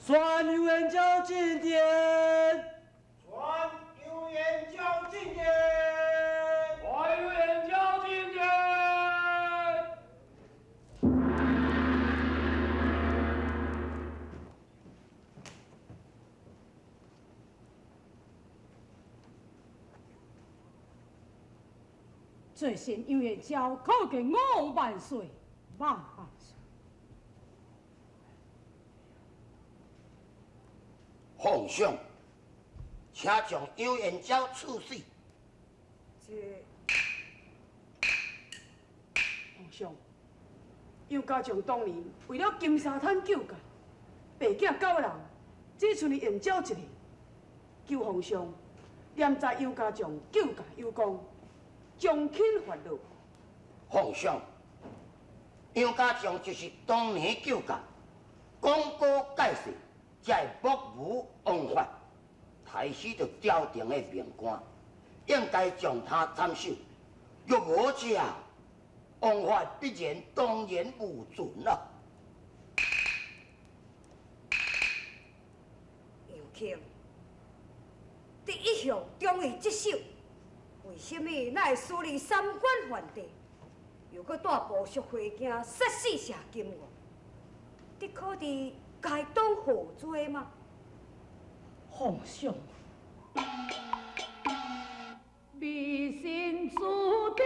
传有言交进殿，传有言交进殿，传有言交进殿。最新有言交，可给5万岁，万岁！皇上，请将幽燕鸟处死。皇上，杨家将当年为了金沙滩救驾，白囝9个人，只剩伊燕鸟一个。求皇上念在杨家将救驾有功，将钦发落。皇上，杨家将就是当年救驾，功高盖世，才会目无王法，抬死着朝廷的命官，应该将他斩首。若无这样，王法必然当然无存啊！杨庆，第一项忠义职守，为什么乃会使你三官犯地，又搁带部属花镜杀死谢金娥？的可知该当何罪吗？皇上，微臣注定。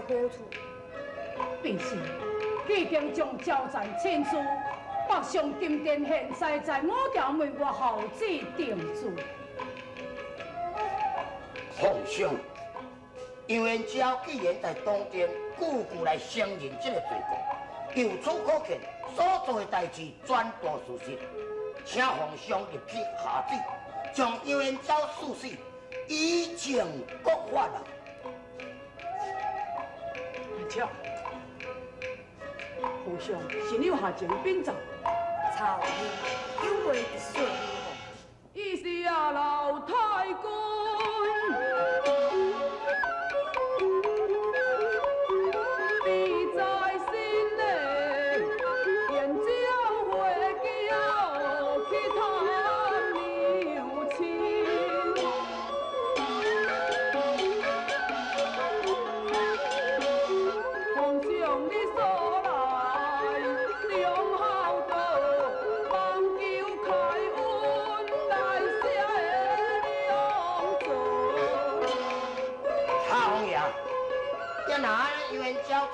何处？便是已经将交战亲书北上金殿，现在在5条门外候旨定罪。皇上，杨元昭既然在当殿句句来承认这个罪过，由此可见，所做的代志全部事实，请皇上立即下旨，将杨元昭处死，以正国法啊！瞧，皇上是有下情禀奏，曹营有为一岁伊是老太君。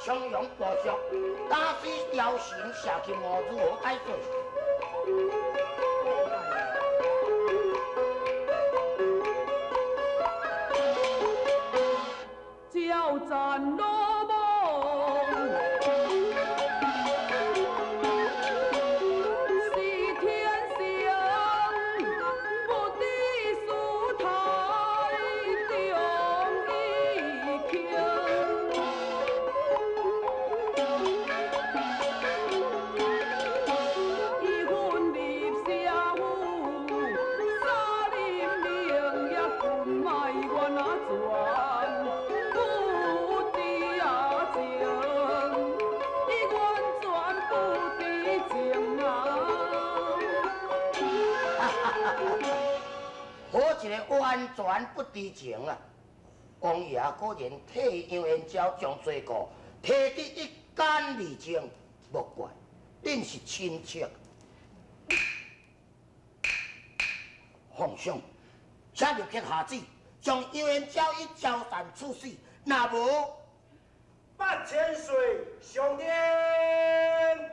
强勇国术，打死雕神谢金娥如何解说？交战落梦，一个完全不知情啊！王爷果然替杨元昭将罪过提得一干二净，莫怪恁是亲戚。皇上，请立刻下旨，将杨元昭以招斩处死，若无8000岁上天。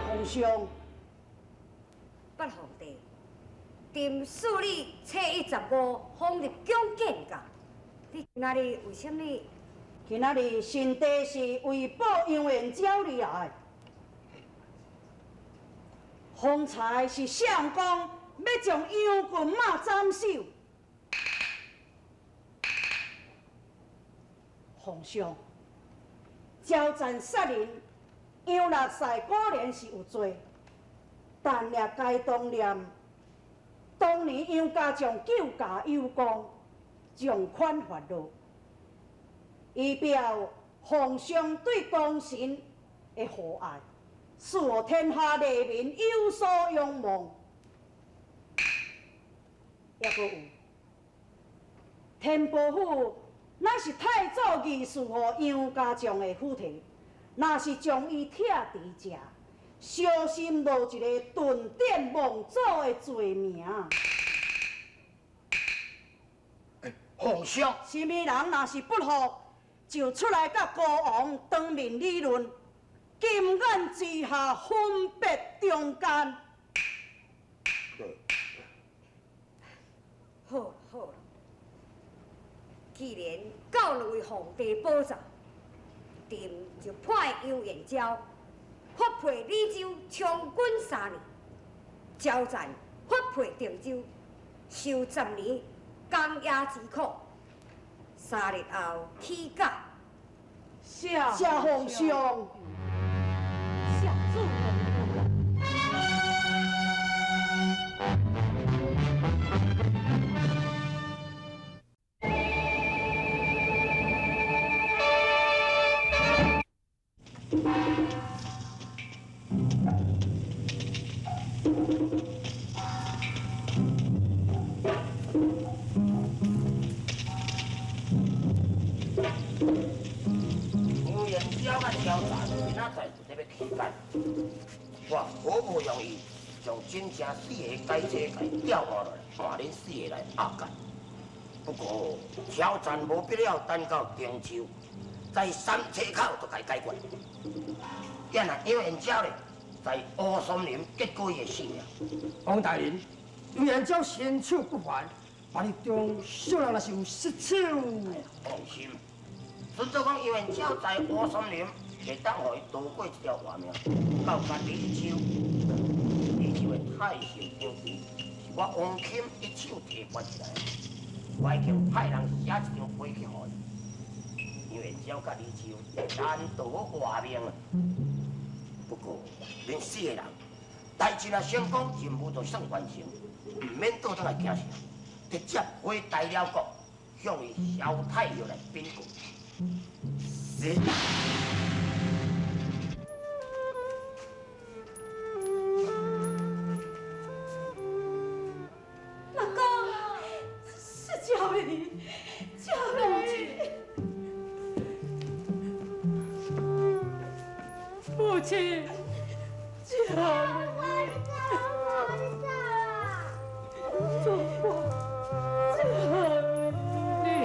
皇上，八皇帝，定数理715放入宫见驾。你今仔日为什么？今仔日神帝是为保杨元昭而来，方才是相公要将杨群马斩首。皇上，招战杀人，杨六世果然是有罪，但也该当念当年杨家将救驾有功，将款发落。以表皇上对公臣的厚爱，使天下黎民有所仰望。也阁有，天宝府乃是太祖遗赐予杨家将的府邸，若是将伊拆除者，小心落一个顿典忘祖的罪名。皇上，什么人若是不服，就出来甲国王当面理论，金眼之下分别中间。好好，既然到两位皇帝保障，定就派杨元昭发配李州充军3年，交战发配定州，受10年公冶之苦，3日后起驾。谢皇上，谢主人。杨元昭甲招战，明仔载就要起干。我好不容易将真正4个改车给调下来，换恁4个来压干。不过挑战无必要等到中秋，在3车口就该解决。竟然杨元昭咧，在乌松林结果伊的性命。王大人，杨元昭身手不凡，万一中小人若是有失手，放心，顺做讲杨元昭在乌松林会当互伊渡过一条活命，到甲李州，李州的太平兵权是我王钦一手提拔起来的。我已经派人写一张飞去互伊，杨元昭甲李州单独活命啊。不过，恁4个人代志若成功，任务就算完成，唔免倒转来惊啥，直接回大辽国，向伊萧太后来禀告。是。老公，是叫你，叫你。母亲，叫你。祖父，叫你。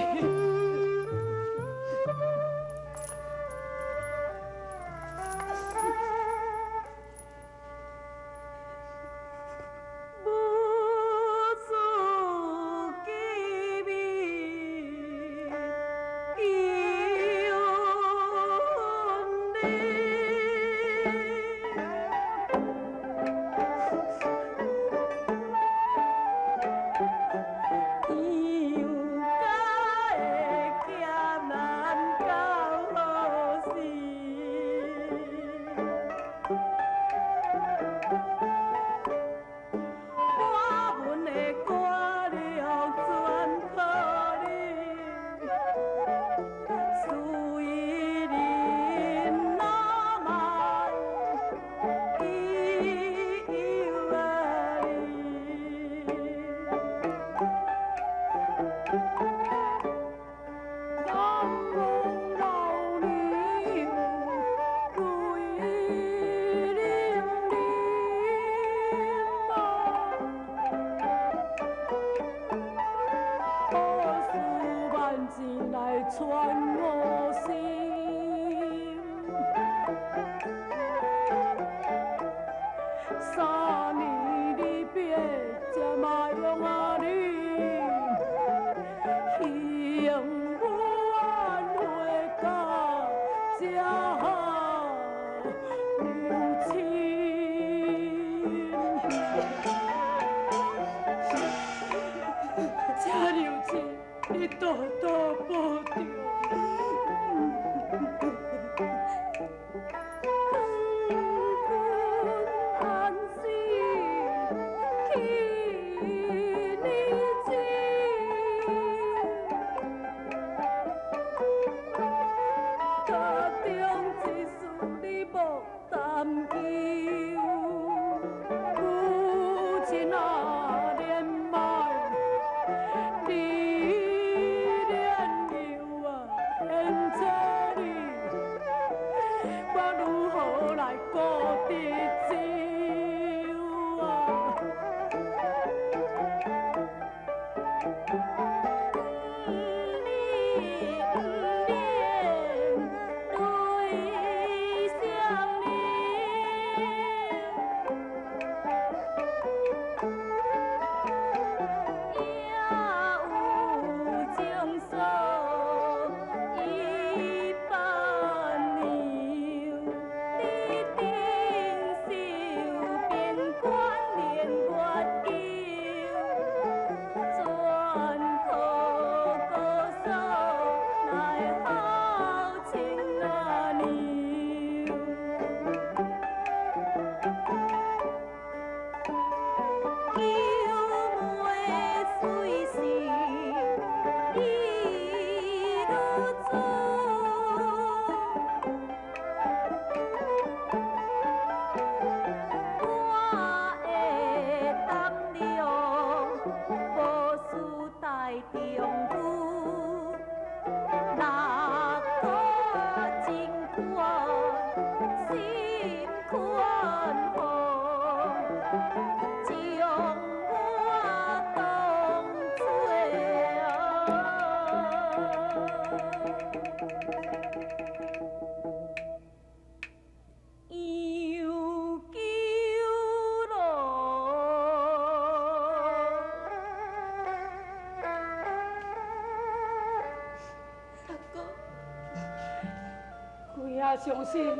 相信，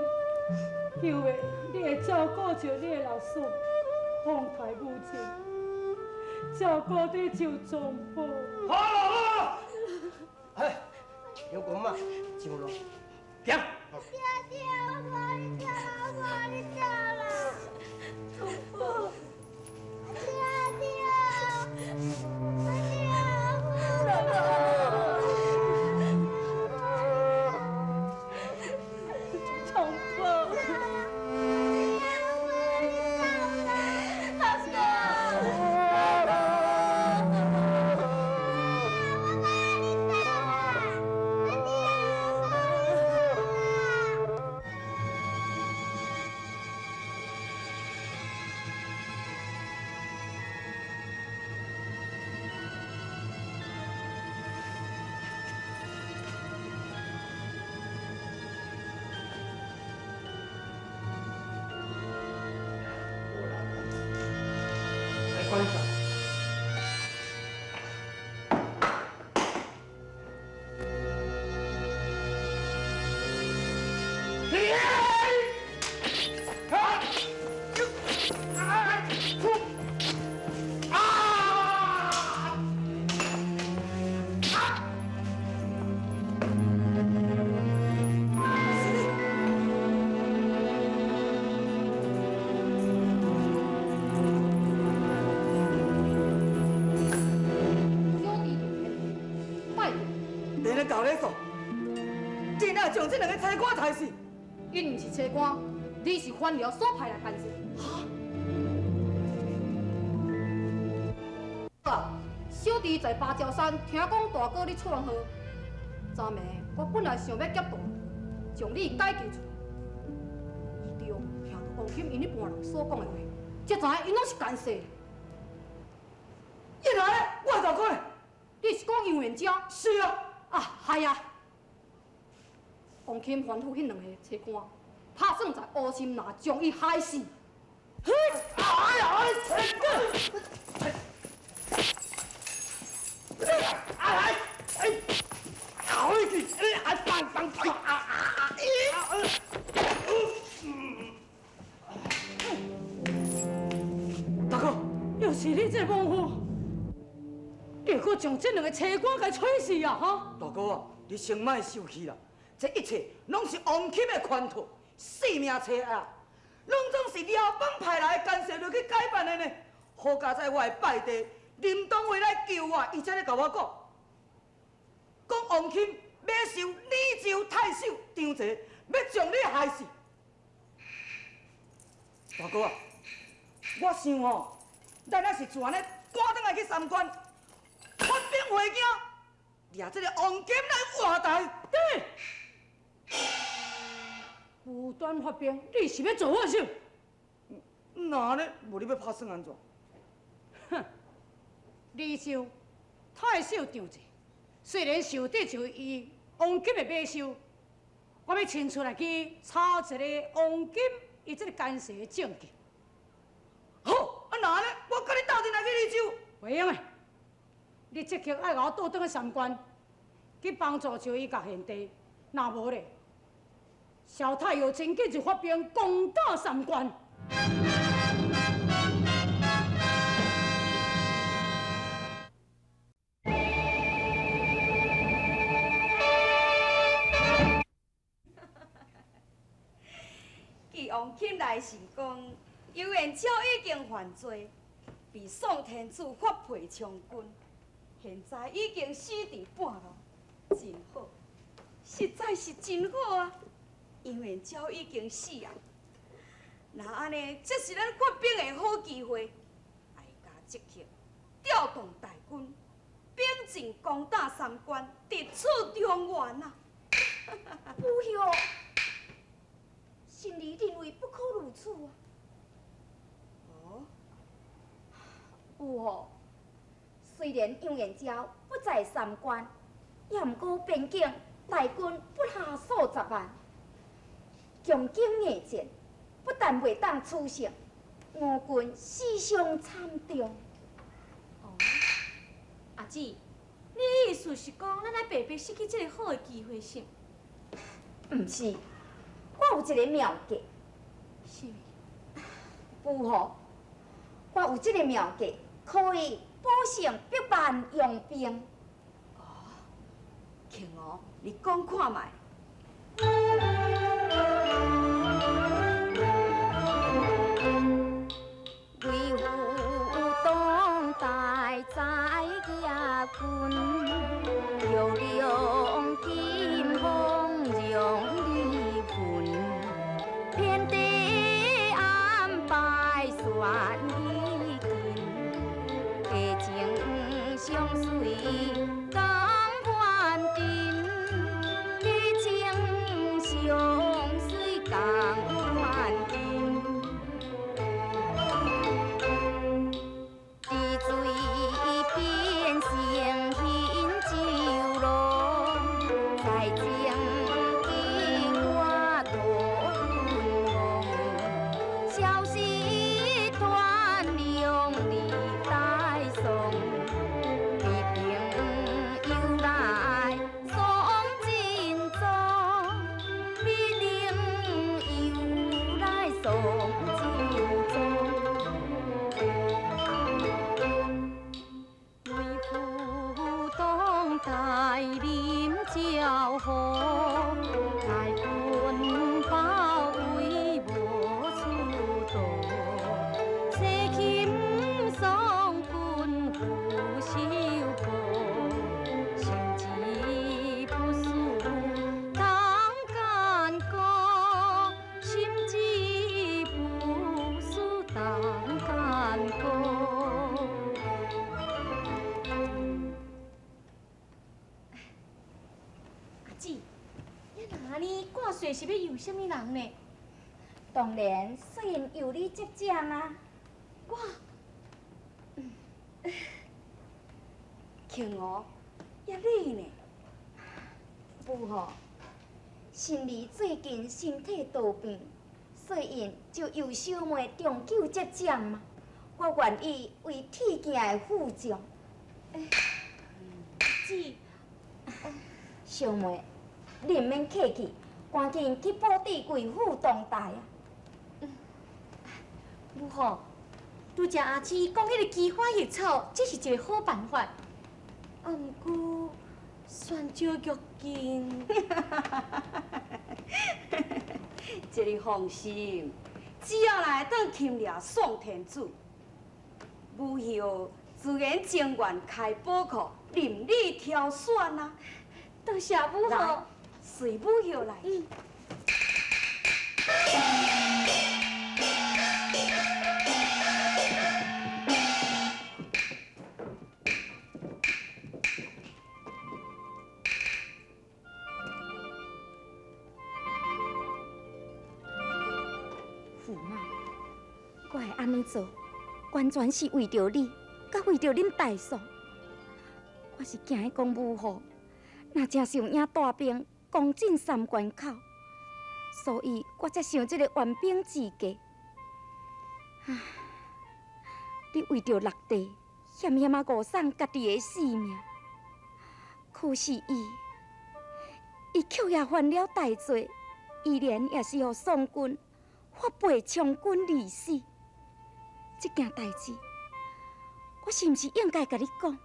求的你会照顾着你的老孙，奉台母亲，照顾你像丈夫。好了，哎，有我嘛，上路，行。爹爹，我帮你跳了，我帮你跳了。爹爹，关上。搞咧做，竟然将这两个差官杀死！因毋是差官，你是官僚所派来干事。啊，小弟弟在芭蕉山听讲大哥你窜河，昨暝我本来想要劫夺，将你解救出来，伊着听到王钦因一般人所讲的话，才知影因拢是奸细。原来我大哥呢？你是讲杨元昭？是啊。啊，系啊。王钦吩咐迄两个车官，拍算在乌心那将伊害死。哎呀！大哥，又是你这莽夫，你搁将这两个车官给吹死啊！哈！大哥啊，你先莫生气啦，这一切拢是王钦的圈套，性命车啊！拢总是廖帮派来的干涉落去改办的呢。好佳在我的拜弟林东伟来救我，伊才咧甲我讲王钦要受李州太守张济，要将你害死。大哥啊，我想哦，咱若是全咧赶转来去三关，发兵回京，掠这个王钦来换台。对。无端发兵，你是要做我手？那呢？无你要拍算安怎？哼！李州太守张济，虽然受得就伊王金的马首，我要亲出来去抄一个王金伊这个奸细的证据。好，啊那呢？我跟你斗阵来去李州。袂用的，你即刻爱甲我倒转去三关，去帮助就伊甲献地，若无咧。萧太后真紧就发兵攻打三关。据王钦来信讲，游元昭已经犯罪，被宋天子发配充军，现在已经死伫半路，真好，实在是真好啊！游元昭已经死啊，那安尼，这是咱发兵的好机会，爱加积极，调动大军，兵进攻打三关，直取中原啊！不哟，心里认为不可如此啊。哦，有哦，虽然杨元昭不在三关，也毋过边境大军不下数十万，强经硬战，不但袂当取胜，吴军死伤惨重。哦，阿姊，你意思是讲，咱来白白失去这个好的机会是？毋是，我有一个妙计。是。有吼，我有这个妙计，可以补胜10000用兵。庆哦，你讲看卖。为父当代在家军，有两金风让你分，遍地安排选已尽，家情相随当还定，家情相随当还定。滴水变成饮酒路，在情记我多分梦，消息传两地带送，必定又来送进宗，必定又来送进宗。为父当代临交河，大军包围无出路，西钦宋军护修坡，心机不输当干戈，心机不输当干戈。今年挂岁是要由什么人呢？当然，虽然由你接掌啊。我庆娥，也你呢？不吼，心儿最近身体多病，所以因就由小妹长久接掌嘛。我愿意为铁镜的副将。姊，小妹，你毋免客气，赶紧去布置贵妇当代啊！母后，拄则阿姊讲迄个菊花叶草，这是一个好办法。啊，毋过选少玉金。这你放心，只要来当钦掠宋天子，母后自然情愿开宝库，任你挑选啊！多谢母来后。，随母后来。驸马，我会安尼做，完全是为着你，甲为着恁大嫂。我是惊迄讲母后，若真是有影大兵攻进三关口，所以我才想这个援兵之计。唉，你为着落地，险险啊误送家己的性命，可是伊却也犯了大罪，依然也是予宋军发配充军而死。这件代志，我是毋是应该甲你讲？